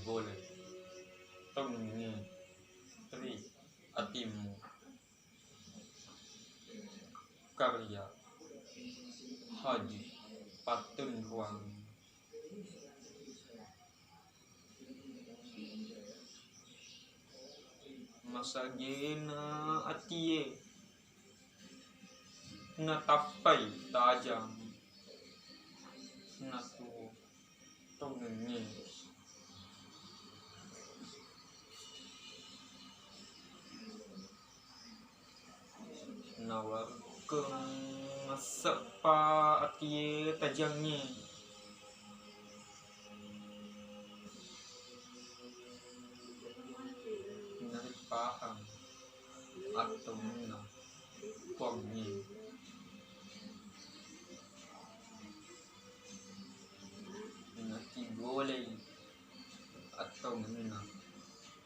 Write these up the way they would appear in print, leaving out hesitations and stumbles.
boleh tengni tri atimu karya haji patun ruang masagena atie natapai tajam natu tengni nawar keng sepa atie tajamnya nari paham atau mena kuangnya nanti boleh atau mena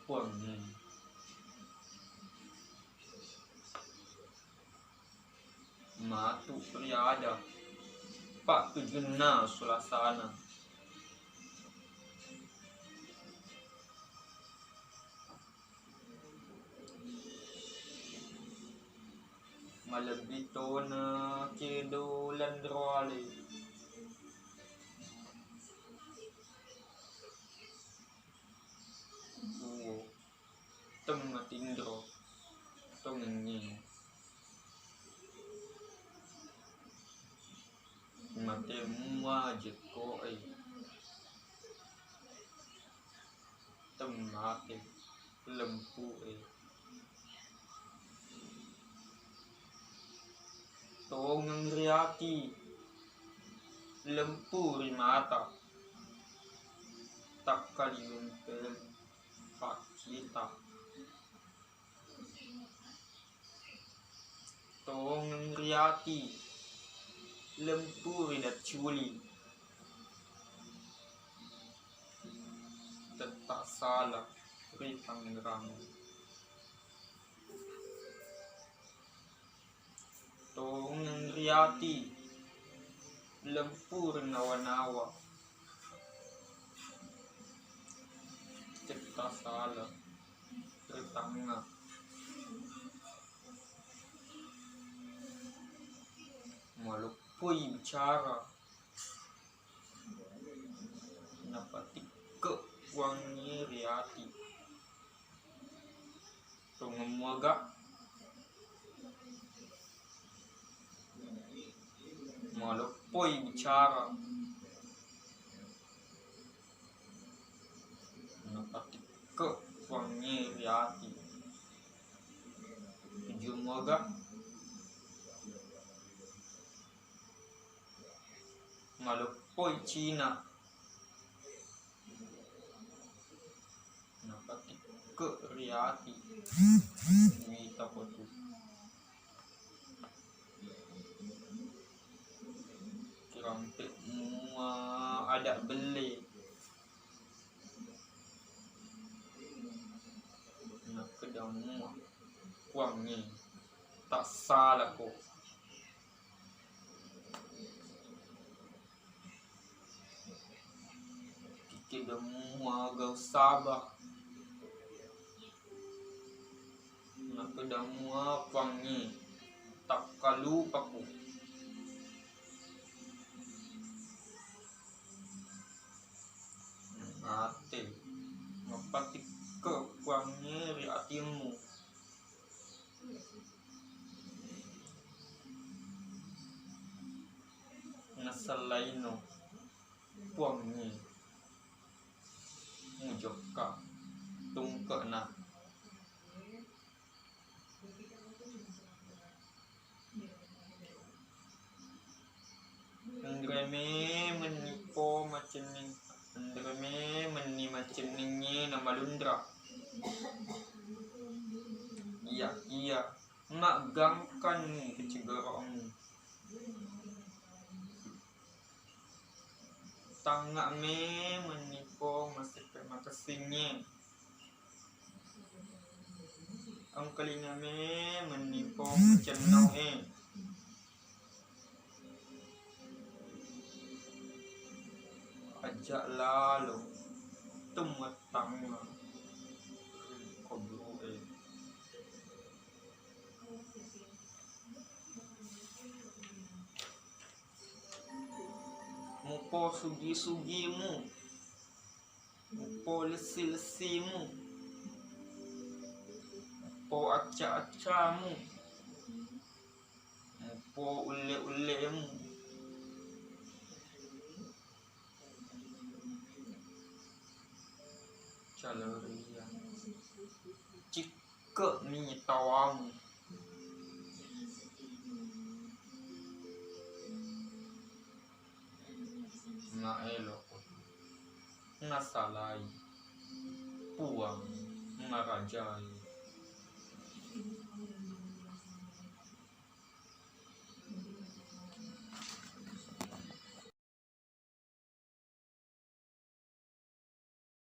kuangnya matu priada pak tujuna sulasana malabitona kedo landroale uwo tematindro tengni mate mua jeko temate lempu tongang riaki lempu rimata tak kali umpel pak kita tongang riaki lempu ridat culi tetap salah ritangrang tongang riati lempu nawa-nawa tetap salah ritangga malupui bicara napati ke wangi riati tungemuaga malupui bicara napati ke wangi riati tujumoga malupui Cina napati ke riati wita potu kirampe mua ada beli nak kedang mua wangi tak salah kok kedang mua gau sabah nak kedang mua wangi tak kalupaku ate ngapati ke wangi riatimu nasalaino wangi mujoka tungkena Andreme menipo macam ni Andreme meni macam ni nama Lundra iya nak gangkan kecegaramu tangga me menipo makasingnya ang kalinga me menipo macam nau ajak lalu tumatang koblo mupo sugi-sugimu, mupo lesi-lesimu, mupo acca-accamu, mupo ule-ulemu, caloria, cike mi tawamu, na elok, nasalai, puang, marajai.